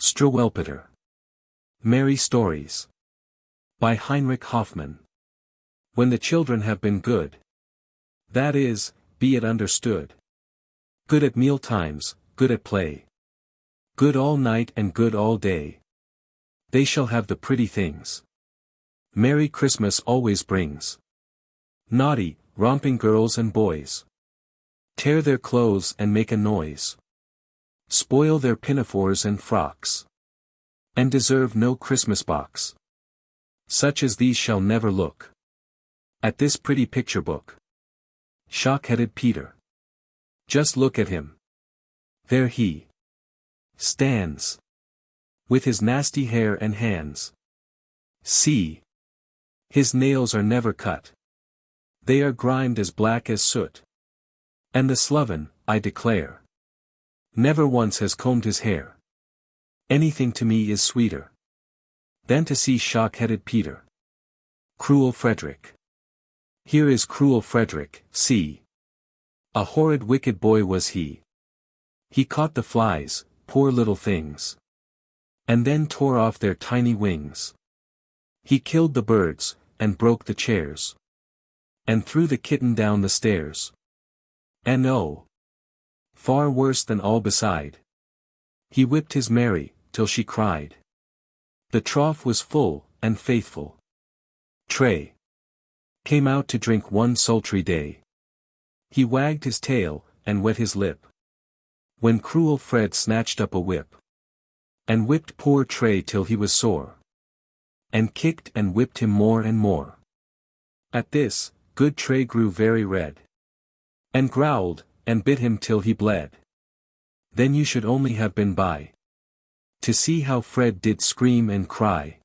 Struwwelpeter. Merry Stories. By Heinrich Hoffmann. When the children have been good. That is, be it understood. Good at meal times, good at play. Good all night and good all day. They shall have the pretty things. Merry Christmas always brings. Naughty, romping girls and boys. Tear their clothes and make a noise. Spoil their pinafores and frocks. And deserve no Christmas box. Such as these shall never look at this pretty picture book. Shockheaded Peter. Just look at him. There he stands. With his nasty hair and hands. See. His nails are never cut. They are grimed as black as soot. And the sloven, I declare, never once has combed his hair. Anything to me is sweeter than to see shock-headed Peter. Cruel Frederick. Here is cruel Frederick, see. A horrid wicked boy was he. He caught the flies, poor little things. And then tore off their tiny wings. He killed the birds, and broke the chairs. And threw the kitten down the stairs. And oh! Far worse than all beside. He whipped his Mary, till she cried. The trough was full, and faithful. Tray came out to drink one sultry day. He wagged his tail, and wet his lip. When cruel Fred snatched up a whip. And whipped poor Tray till he was sore. And kicked and whipped him more and more. At this, good Tray grew very red. And growled, and bit him till he bled. Then you should only have been by. To see how Fred did scream and cry.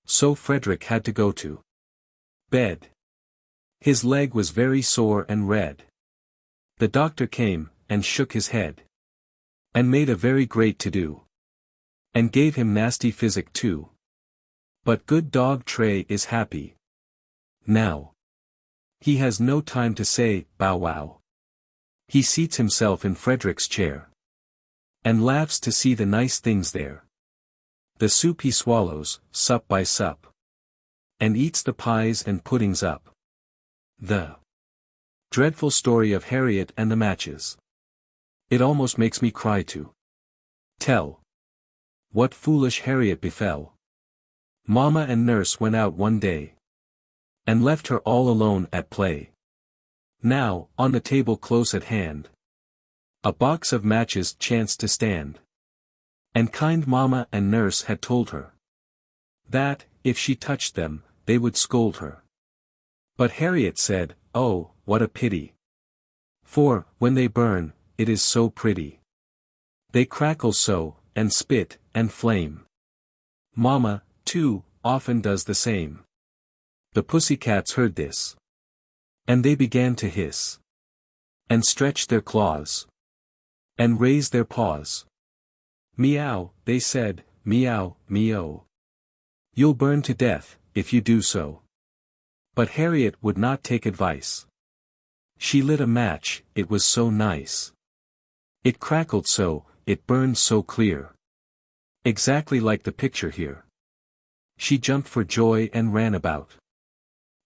So Frederick had to go to bed. His leg was very sore and red. The doctor came, and shook his head. And made a very great to-do. And gave him nasty physic too. But good dog Tray is happy. Now. He has no time to say, bow wow. He seats himself in Frederick's chair. And laughs to see the nice things there. The soup he swallows, sup by sup. And eats the pies and puddings up. The dreadful story of Harriet and the matches. It almost makes me cry to tell. What foolish Harriet befell. Mamma and nurse went out one day. And left her all alone at play. Now, on the table close at hand, a box of matches chanced to stand. And kind mamma and nurse had told her that, if she touched them, they would scold her. But Harriet said, oh, what a pity. For, when they burn, it is so pretty. They crackle so, and spit, and flame. Mamma, too, often does the same. The pussycats heard this. And they began to hiss. And stretch their claws. And raise their paws. Meow, they said, meow, meow. You'll burn to death, if you do so. But Harriet would not take advice. She lit a match, it was so nice. It crackled so, it burned so clear. Exactly like the picture here. She jumped for joy and ran about.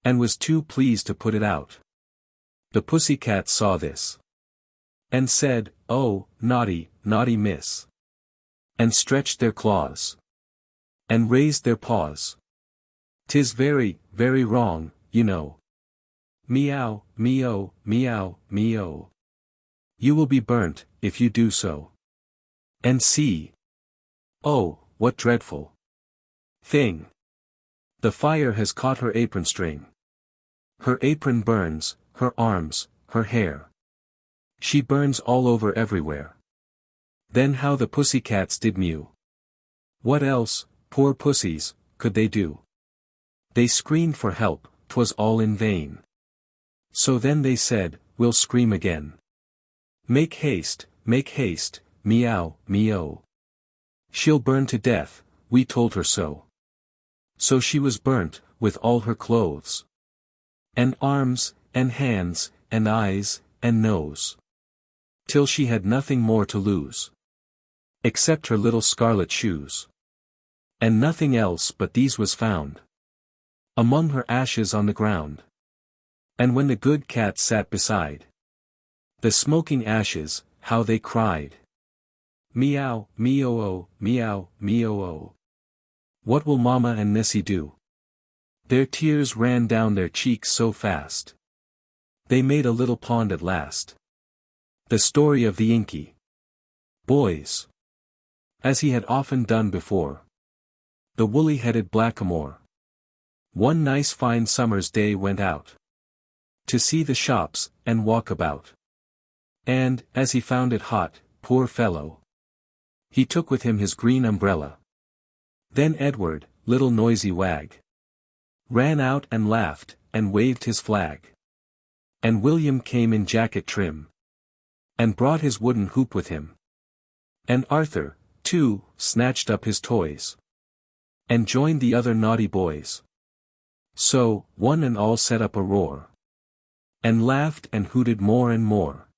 And was too pleased to put it out. The pussycats saw this. And said, oh, naughty, naughty miss. And stretched their claws. And raised their paws. 'Tis very, very wrong, you know. Meow, meow, meow, meow. You will be burnt, if you do so. And see. Oh, what dreadful thing. The fire has caught her apron string. Her apron burns, her arms, her hair. She burns all over everywhere. Then how the pussycats did mew. What else, poor pussies, could they do? They screamed for help, 'twas all in vain. So then they said, we'll scream again. Make haste, meow, meow. She'll burn to death, we told her so. So she was burnt, with all her clothes. And arms, and hands, and eyes, and nose. Till she had nothing more to lose. except her little scarlet shoes. And nothing else but these was found among her ashes on the ground. And when the good cat sat beside the smoking ashes, how they cried. Meow, meow, meow, meow. What will Mama and Missy do? Their tears ran down their cheeks so fast. They made a little pond at last. The story of the inky boys. As he had often done before. The woolly-headed blackamoor one nice fine summer's day went out to see the shops, and walk about. And, as he found it hot, poor fellow, he took with him his green umbrella. Then Edward, little noisy wag, ran out and laughed, and waved his flag. And William came in jacket trim, and brought his wooden hoop with him. And Arthur, too, snatched up his toys, and joined the other naughty boys. So, one and all set up a roar, and laughed and hooted more and more,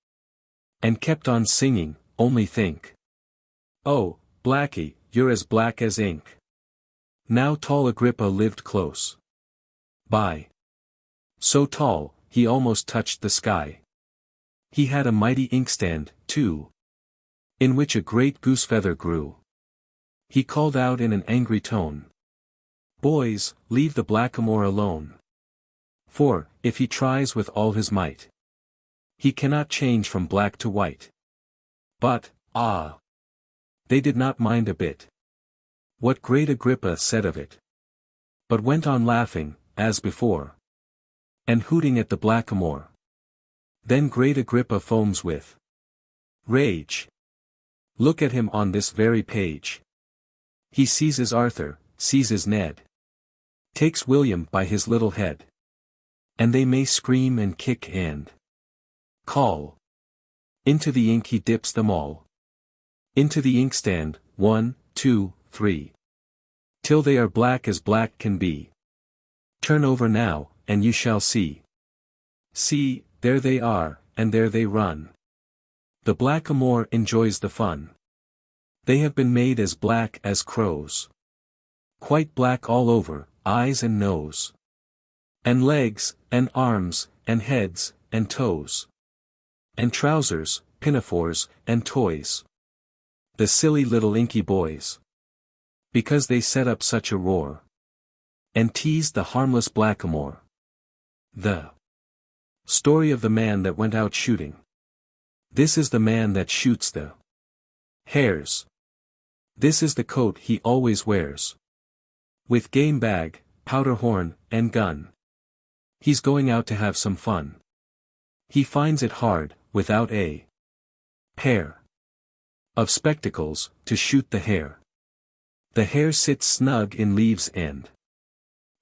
and kept on singing, only think. Oh, Blackie, you're as black as ink. Now tall Agrippa lived close by. So tall, he almost touched the sky. He had a mighty inkstand, too, in which a great goose feather grew. He called out in an angry tone, "Boys, leave the blackamoor alone. For, if he tries with all his might, he cannot change from black to white." But, ah! They did not mind a bit what great Agrippa said of it, but went on laughing, as before, and hooting at the blackamoor. Then great Agrippa foams with rage. Look at him on this very page. He seizes Arthur, seizes Ned, takes William by his little head, and they may scream and kick and call. Into the ink he dips them all. Into the inkstand, 1, 2, 3. Till they are black as black can be. Turn over now, and you shall see. See, there they are, and there they run. The blackamoor enjoys the fun. They have been made as black as crows. Quite black all over, eyes and nose, and legs, and arms, and heads, and toes, and trousers, pinafores, and toys. The silly little inky boys. Because they set up such a roar, and teased the harmless blackamoor. The story of the man that went out shooting. This is the man that shoots the hares. This is the coat he always wears, with game bag, powder horn, and gun. He's going out to have some fun. He finds it hard, without a pair of spectacles, to shoot the hare. The hare sits snug in leaves and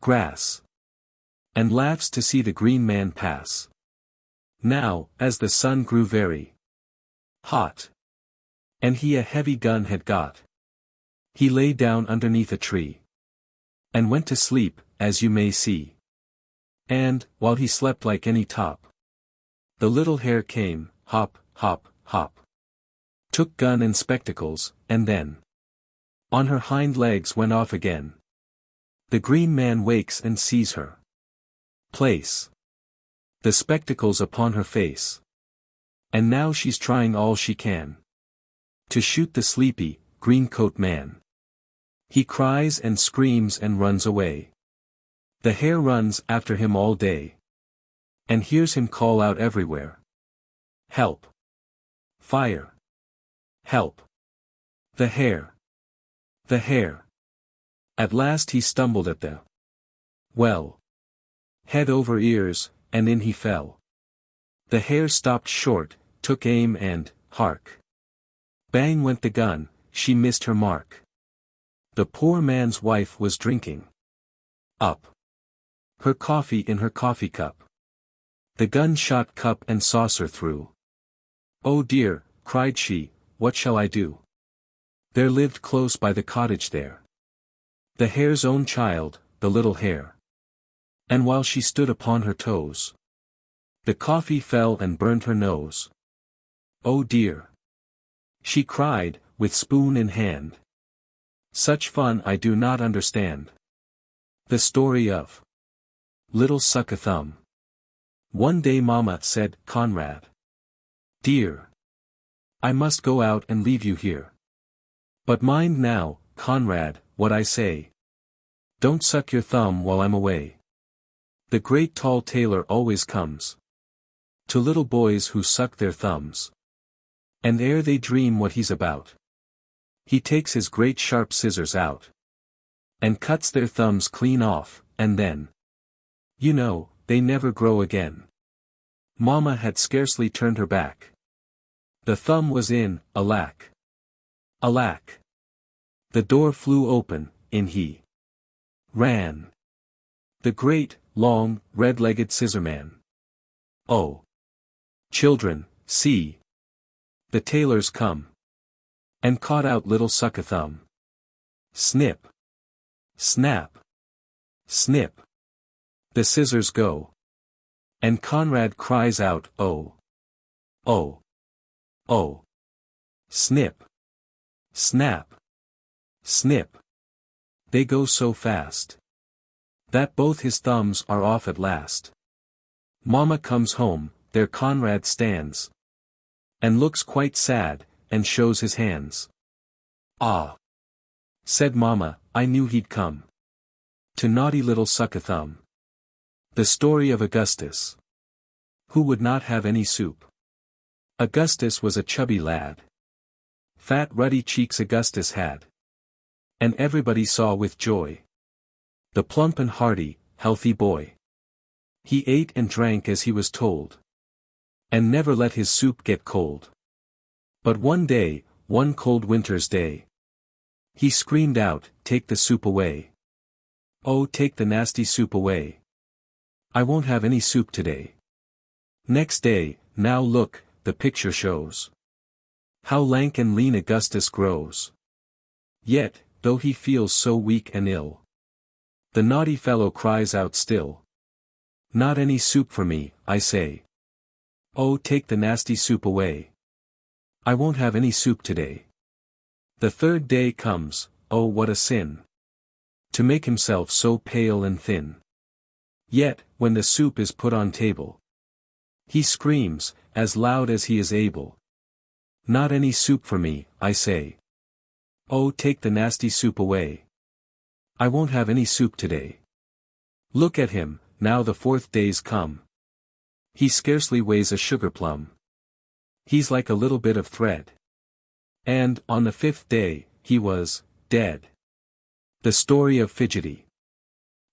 grass, and laughs to see the green man pass. Now, as the sun grew very hot, and he a heavy gun had got, he lay down underneath a tree, and went to sleep, as you may see. And, while he slept like any top, the little hare came, hop, hop, hop, took gun and spectacles, and then on her hind legs went off again. The green man wakes and sees her place the spectacles upon her face, and now she's trying all she can to shoot the sleepy, green-coat man. He cries and screams and runs away. The hare runs after him all day, and hears him call out everywhere, "Help! Fire! Help! The hare! The hare!" At last he stumbled at the well, head over ears, and in he fell. The hare stopped short, took aim and, hark! Bang went the gun, she missed her mark. The poor man's wife was drinking up her coffee in her coffee cup. The gun shot cup and saucer through. "Oh dear," cried she, "what shall I do?" There lived close by the cottage there the hare's own child, the little hare. And while she stood upon her toes, the coffee fell and burned her nose. "Oh dear!" she cried, with spoon in hand. Such fun I do not understand. The story of Little Suck-a-Thumb. One day Mama said, Conrad, dear, I must go out and leave you here. But mind now, Conrad, what I say. Don't suck your thumb while I'm away. The great tall tailor always comes to little boys who suck their thumbs. And ere they dream what he's about, he takes his great sharp scissors out and cuts their thumbs clean off, and then, you know, they never grow again. Mama had scarcely turned her back. The thumb was in, alack. Alack. The door flew open, in he ran. The great, long, red-legged scissorman. Oh! Children, see! The tailor's come. And caught out little Suck-a-Thumb. Snip! Snap! Snip! The scissors go. And Conrad cries out, oh! Oh! Oh! Snip! Snap! Snip! They go so fast that both his thumbs are off at last. Mama comes home, there Conrad stands and looks quite sad, and shows his hands. Ah! Said Mama, I knew he'd come. To naughty little Suck-a-Thumb. The story of Augustus. Who would not have any soup? Augustus was a chubby lad. Fat ruddy cheeks Augustus had. And everybody saw with joy the plump and hearty, healthy boy. He ate and drank as he was told, and never let his soup get cold. But one day, one cold winter's day, he screamed out, take the soup away. Oh, take the nasty soup away. I won't have any soup today. Next day, now look, the picture shows how lank and lean Augustus grows. Yet, though he feels so weak and ill, the naughty fellow cries out still. Not any soup for me, I say. Oh, take the nasty soup away. I won't have any soup today. The third day comes, oh what a sin, to make himself so pale and thin. Yet, when the soup is put on table, he screams, as loud as he is able. Not any soup for me, I say. Oh, take the nasty soup away. I won't have any soup today. Look at him, now the fourth day's come. He scarcely weighs a sugar plum. He's like a little bit of thread. And, on the fifth day, he was dead. The story of Fidgety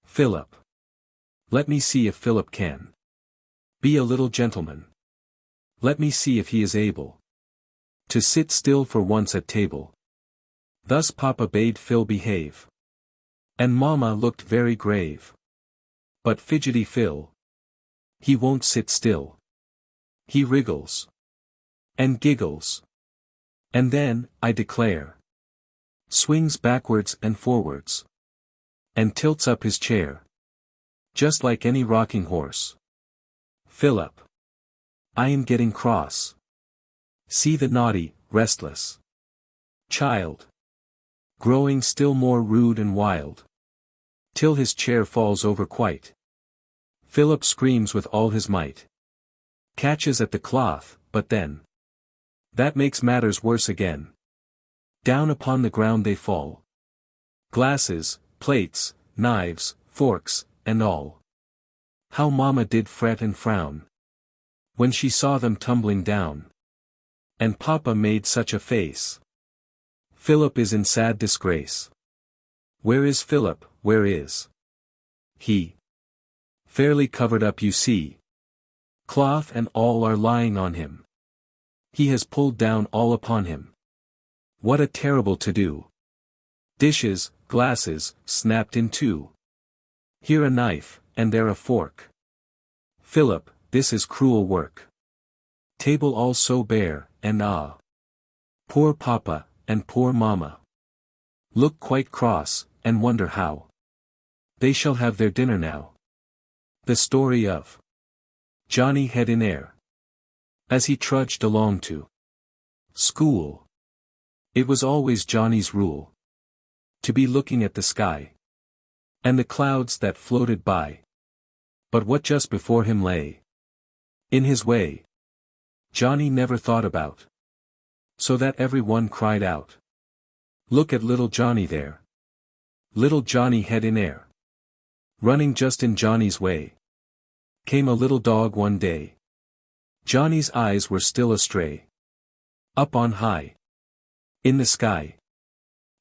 Phillip. Let me see if Philip can be a little gentleman. Let me see if he is able to sit still for once at table. Thus Papa bade Phil behave, and Mama looked very grave. But Fidgety Phil, he won't sit still. He wriggles and giggles, and then, I declare, swings backwards and forwards, and tilts up his chair, just like any rocking horse. Philip, I am getting cross. See the naughty, restless child, growing still more rude and wild, till his chair falls over quite. Philip screams with all his might, catches at the cloth, but then that makes matters worse again. Down upon the ground they fall. Glasses, plates, knives, forks, and all. How Mama did fret and frown when she saw them tumbling down. And Papa made such a face. Philip is in sad disgrace. Where is Philip, where is he? Fairly covered up you see. Cloth and all are lying on him. He has pulled down all upon him. What a terrible to-do. Dishes, glasses, snapped in two. Here a knife, and there a fork. Philip, this is cruel work. Table all so bare, and ah! Poor Papa, and poor Mama look quite cross, and wonder how they shall have their dinner now. The story of Johnny Head in Air. As he trudged along to school, It was always Johnny's rule to be looking at the sky and the clouds that floated by. But what just before him lay in his way, Johnny never thought about. So that everyone cried out, "Look at little Johnny there! Little Johnny head in air!" Running just in Johnny's way came a little dog one day. Johnny's eyes were still astray, up on high in the sky,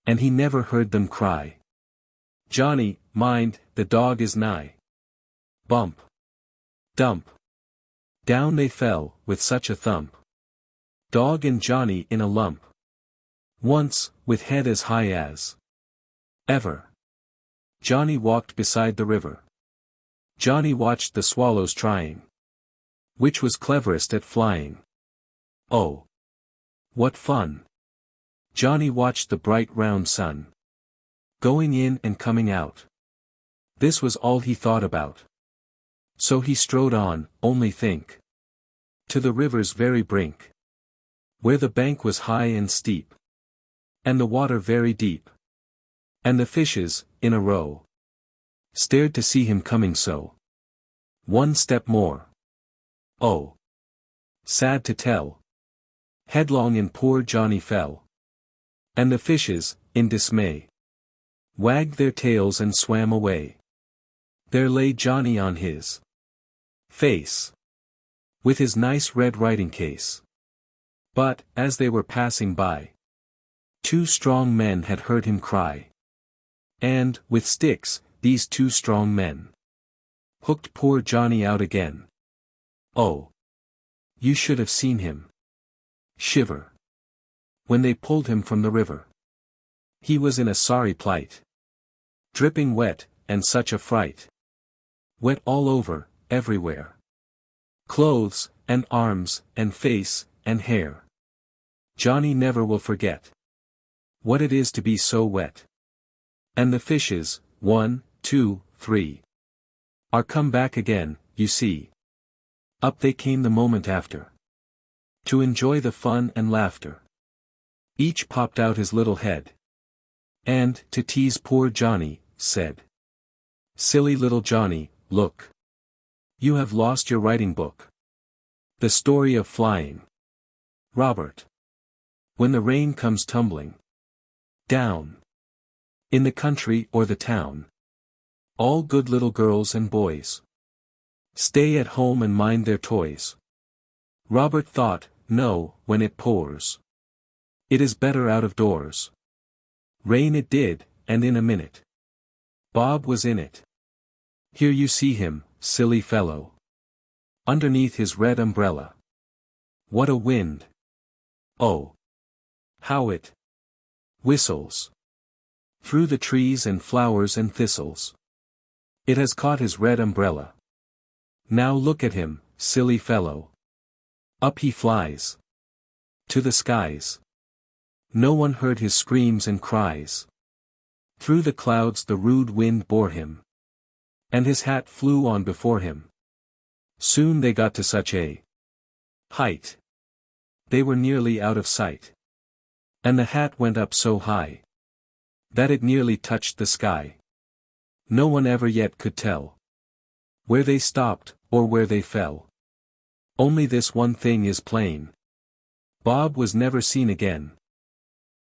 and he never heard them cry, "Johnny, mind, the dog is nigh!" Bump! Dump! Down they fell, with such a thump. Dog and Johnny in a lump. Once, with head as high as ever, Johnny walked beside the river. Johnny watched the swallows trying which was cleverest at flying. Oh! What fun! Johnny watched the bright round sun going in and coming out. This was all he thought about. So he strode on, only think, to the river's very brink, where the bank was high and steep, and the water very deep, and the fishes, in a row, stared to see him coming so. One step more. Oh! Sad to tell, headlong in poor Johnny fell. And the fishes, in dismay, wagged their tails and swam away. There lay Johnny on his face, with his nice red writing case. But, as they were passing by, 2 strong men had heard him cry. And, with sticks, these 2 strong men hooked poor Johnny out again. Oh! You should have seen him shiver when they pulled him from the river. He was in a sorry plight, dripping wet, and such a fright. Wet all over, everywhere. Clothes, and arms, and face, and hair. Johnny never will forget what it is to be so wet. And the fishes, 1, 2, 3, are come back again, you see. Up they came the moment after, to enjoy the fun and laughter. Each popped out his little head, and, to tease poor Johnny, said, "Silly little Johnny, look! You have lost your writing book. The story of flying. Robert. When the rain comes tumbling down, in the country or the town, all good little girls and boys stay at home and mind their toys." Robert thought, no, when it pours, it is better out of doors. Rain it did, and in a minute, Bob was in it. Here you see him, silly fellow, underneath his red umbrella. What a wind! Oh! How it whistles through the trees and flowers and thistles. It has caught his red umbrella. Now look at him, silly fellow. Up he flies to the skies. No one heard his screams and cries. Through the clouds the rude wind bore him, and his hat flew on before him. Soon they got to such a height, they were nearly out of sight. And the hat went up so high that it nearly touched the sky. No one ever yet could tell where they stopped, or where they fell. Only this one thing is plain: Bob was never seen again.